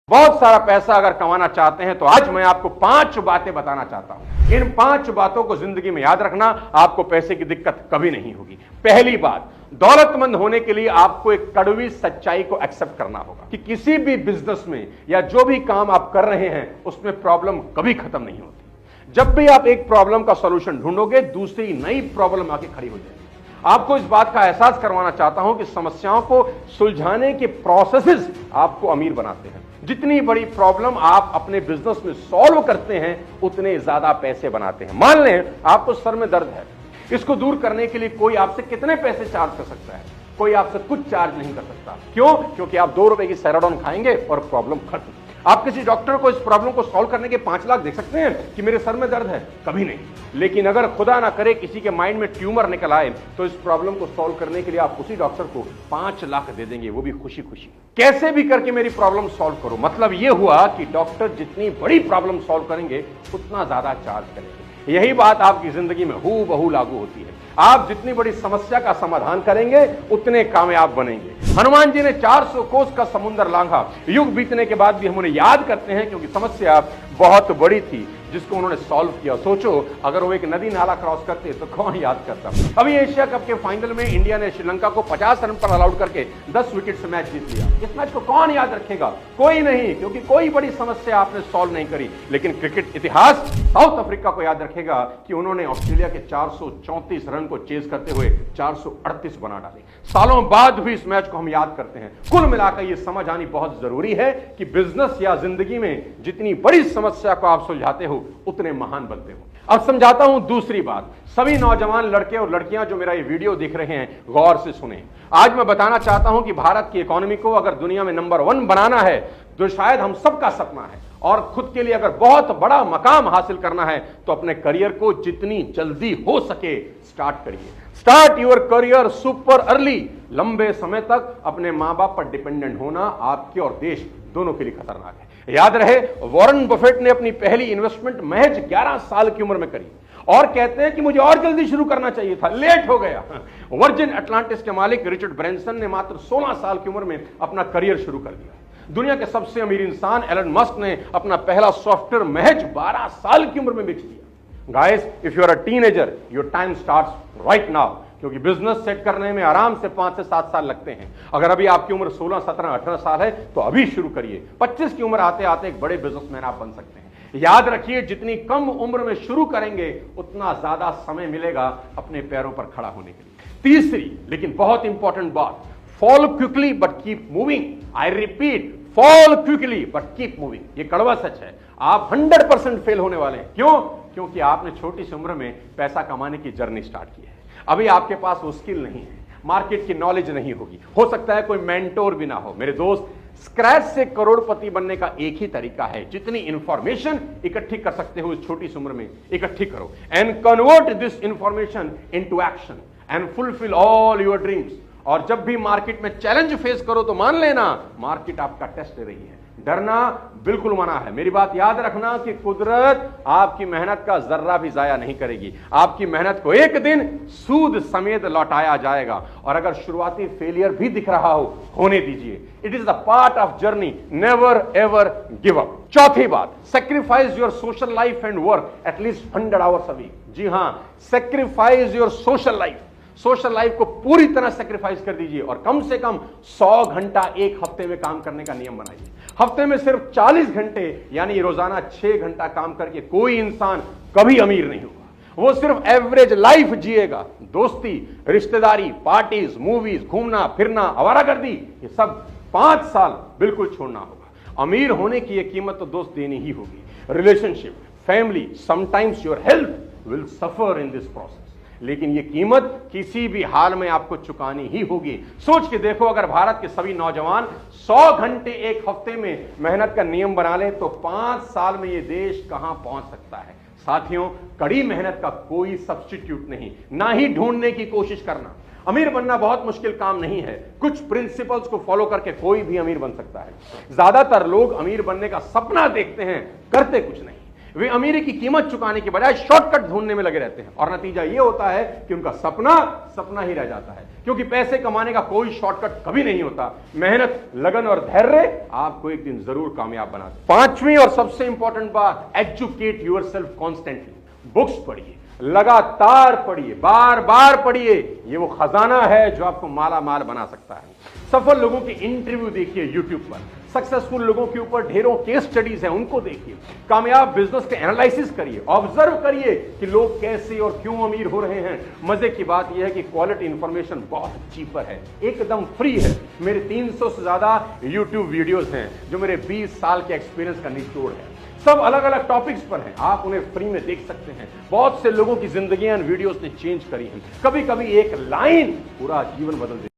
बहुत सारा पैसा अगर कमाना चाहते हैं तो आज मैं आपको 5 बातें बताना चाहता हूं। इन 5 बातों को जिंदगी में याद रखना, आपको पैसे की दिक्कत कभी नहीं होगी। पहली बात, दौलतमंद होने के लिए आपको एक कड़वी सच्चाई को एक्सेप्ट करना होगा कि किसी भी बिजनेस में या जो भी काम आप कर रहे हैं उसमें प्रॉब्लम कभी खत्म नहीं होती। जब भी आप एक प्रॉब्लम का सॉल्यूशन ढूंढोगे, दूसरी नई प्रॉब्लम आके खड़ी हो जाएगी। आपको इस बात का एहसास करवाना चाहता हूं कि समस्याओं को सुलझाने के प्रोसेसेस आपको अमीर बनाते हैं। जितनी बड़ी प्रॉब्लम आप अपने बिजनेस में सॉल्व करते हैं, उतने ज्यादा पैसे बनाते हैं। मान लें आपको सर में दर्द है, इसको दूर करने के लिए कोई आपसे कितने पैसे चार्ज कर सकता है? कोई आपसे कुछ चार्ज नहीं कर सकता। क्यों? क्योंकि आप 2 रुपए की सेराडोन खाएंगे और प्रॉब्लम खत्म। आप किसी डॉक्टर को इस प्रॉब्लम को सॉल्व करने के 5 लाख दे सकते हैं कि मेरे सर में दर्द है? कभी नहीं। लेकिन अगर खुदा ना करे किसी के माइंड में ट्यूमर निकल आए तो इस प्रॉब्लम को सॉल्व करने के लिए आप उसी डॉक्टर को 5 लाख दे देंगे, वो भी खुशी खुशी। कैसे भी करके मेरी प्रॉब्लम सॉल्व करो, मतलब यह हुआ कि डॉक्टर जितनी बड़ी प्रॉब्लम सॉल्व करेंगे उतना ज्यादा चार्ज करेंगे। यही बात आपकी जिंदगी में हूबहू लागू होती है। आप जितनी बड़ी समस्या का समाधान करेंगे उतने कामयाब बनेंगे। हनुमान जी ने 400 कोस का समुद्र लांघा। युग बीतने के बाद भी हम उन्हें याद करते हैं क्योंकि समस्या बहुत बड़ी थी जिसको उन्होंने सॉल्व किया। सोचो अगर वो एक नदी नाला क्रॉस करते तो कौन याद करता। अभी एशिया कप के फाइनल में इंडिया ने श्रीलंका को 50 रन पर ऑल आउट करके 10 विकेट से मैच जीत लिया। इस मैच को कौन याद रखेगा? कोई नहीं, क्योंकि कोई बड़ी समस्या आपने सॉल्व नहीं करी। लेकिन क्रिकेट इतिहास साउथ अफ्रीका को याद रखेगा कि उन्होंने ऑस्ट्रेलिया के 434 रन को चेज करते हुए 438 बना डाले। सालों बाद भी इस मैच को हम याद करते हैं। कुल मिलाकर यह समझ आनी बहुत जरूरी है कि बिजनेस या जिंदगी में जितनी बड़ी समस्या को आप सुलझाते हो उतने महान बनते हो। अब समझाता हूं दूसरी बात। सभी नौजवान लड़के और लड़कियां जो मेरा ये वीडियो देख रहे हैं, गौर से सुने। आज मैं बताना चाहता हूं कि भारत की इकोनॉमी को अगर दुनिया में नंबर 1 बनाना है जो शायद हम सबका सपना है, और खुद के लिए अगर बहुत बड़ा मकाम हासिल करना है तो अपने करियर को जितनी जल्दी हो सके स्टार्ट करिए। Start your career super early. लंबे समय तक अपने मां बाप पर डिपेंडेंट होना आपके और देश दोनों के लिए खतरनाक है। याद रहे, वॉरेन बफेट ने अपनी पहली इन्वेस्टमेंट महज 11 साल की उम्र में करी और कहते हैं कि मुझे और जल्दी शुरू करना चाहिए था, लेट हो गया। वर्जिन अटलांटिस के मालिक रिचर्ड ब्रैंसन ने मात्र 16 साल की उम्र में अपना करियर शुरू कर दिया। दुनिया के सबसे अमीर इंसान एलन मस्क ने अपना पहला सॉफ्टवेयर महज 12 साल की उम्र में बेच दिया। Guys, if you are a teenager, your time starts right now, क्योंकि बिजनेस सेट करने में आराम से 5 से 7 साल लगते हैं। अगर अभी आपकी उम्र 16, 17, 18 साल है तो अभी शुरू करिए। 25 की उम्र आते आते एक बड़े बिजनेसमैन आप बन सकते हैं। याद रखिए, जितनी कम उम्र में शुरू करेंगे उतना ज्यादा समय मिलेगा अपने पैरों पर खड़ा होने के लिए। तीसरी लेकिन बहुत इंपॉर्टेंट बात, fall quickly but keep moving. I repeat, fall quickly but keep moving. ये कड़वा सच है। आप 100% फेल होने वाले हैं। क्यों? क्योंकि आपने छोटी सी उम्र में पैसा कमाने की जर्नी स्टार्ट की है। अभी आपके पास वो स्किल नहीं है, मार्केट की नॉलेज नहीं होगी, हो सकता है कोई मेंटोर भी ना हो। मेरे दोस्त, स्क्रैच से करोड़पति बनने का एक ही तरीका है। जितनी इंफॉर्मेशन इकट्ठी कर सकते हो इस छोटी सी उम्र में इकट्ठी करो, and convert this information into action and fulfil all your dreams. और जब भी मार्केट में चैलेंज फेस करो तो मान लेना मार्केट आपका टेस्ट ले रही है। डरना बिल्कुल मना है। मेरी बात याद रखना कि कुदरत आपकी मेहनत का जर्रा भी जाया नहीं करेगी। आपकी मेहनत को एक दिन सूद समेत लौटाया जाएगा। और अगर शुरुआती फेलियर भी दिख रहा हो, होने दीजिए। It is the part of journey, never ever give up. चौथी बात, sacrifice your social life and work at least 100 hours a week. जी हां, sacrifice your social life. Social life को पूरी तरह सेक्रीफाइस कर दीजिए और कम से कम 100 घंटा एक हफ्ते में काम करने का नियम बनाइए। हफ्ते में सिर्फ 40 घंटे यानी रोजाना 6 घंटा काम करके कोई इंसान कभी अमीर नहीं होगा। वो सिर्फ एवरेज लाइफ जिएगा। दोस्ती, रिश्तेदारी, पार्टीज, मूवीज, घूमना फिरना, आवारागर्दी, ये सब 5 साल बिल्कुल छोड़ना होगा। अमीर होने की ये कीमत तो दोस्त देनी ही होगी। Relationship, family, sometimes your health will suffer in this process, लेकिन यह कीमत किसी भी हाल में आपको चुकानी ही होगी। सोच के देखो, अगर भारत के सभी नौजवान 100 घंटे एक हफ्ते में मेहनत का नियम बना ले तो 5 साल में यह देश कहां पहुंच सकता है। साथियों, कड़ी मेहनत का कोई सब्स्टिट्यूट नहीं, ना ही ढूंढने की कोशिश करना। अमीर बनना बहुत मुश्किल काम नहीं है। कुछ प्रिंसिपल्स को फॉलो करके कोई भी अमीर बन सकता है। ज्यादातर लोग अमीर बनने का सपना देखते हैं, करते कुछ नहीं। वे अमीरी की कीमत चुकाने के बजाय शॉर्टकट ढूंढने में लगे रहते हैं और नतीजा यह होता है कि उनका सपना सपना ही रह जाता है, क्योंकि पैसे कमाने का कोई शॉर्टकट कभी नहीं होता। मेहनत, लगन और धैर्य आपको एक दिन जरूर कामयाब बना दे। पांचवी और सबसे इंपॉर्टेंट बात, एजुकेट योरसेल्फ कॉन्स्टेंटली। बुक्स पढ़िए, लगातार पढ़िए, बार बार पढ़िए। ये वो खजाना है जो आपको माला माल बना सकता है। सफल लोगों के इंटरव्यू देखिए यूट्यूब पर, सक्सेसफुल लोगों के ऊपर ढेरों केस स्टडीज हैं, उनको देखिए। कामयाब बिजनेस के एनालिसिस करिए, ऑब्जर्व करिए कि लोग कैसे और क्यों अमीर हो रहे हैं। मजे की बात यह है कि क्वालिटी इंफॉर्मेशन बहुत चीपर है, एकदम फ्री है। मेरे 300 से ज्यादा यूट्यूब वीडियोस हैं जो मेरे 20 साल के एक्सपीरियंस का निचोड़ है। सब अलग अलग टॉपिक्स पर हैं, आप उन्हें फ्री में देख सकते हैं। बहुत से लोगों की जिंदगियां वीडियोस ने चेंज करी हैं। कभी कभी एक लाइन पूरा जीवन बदल देती है।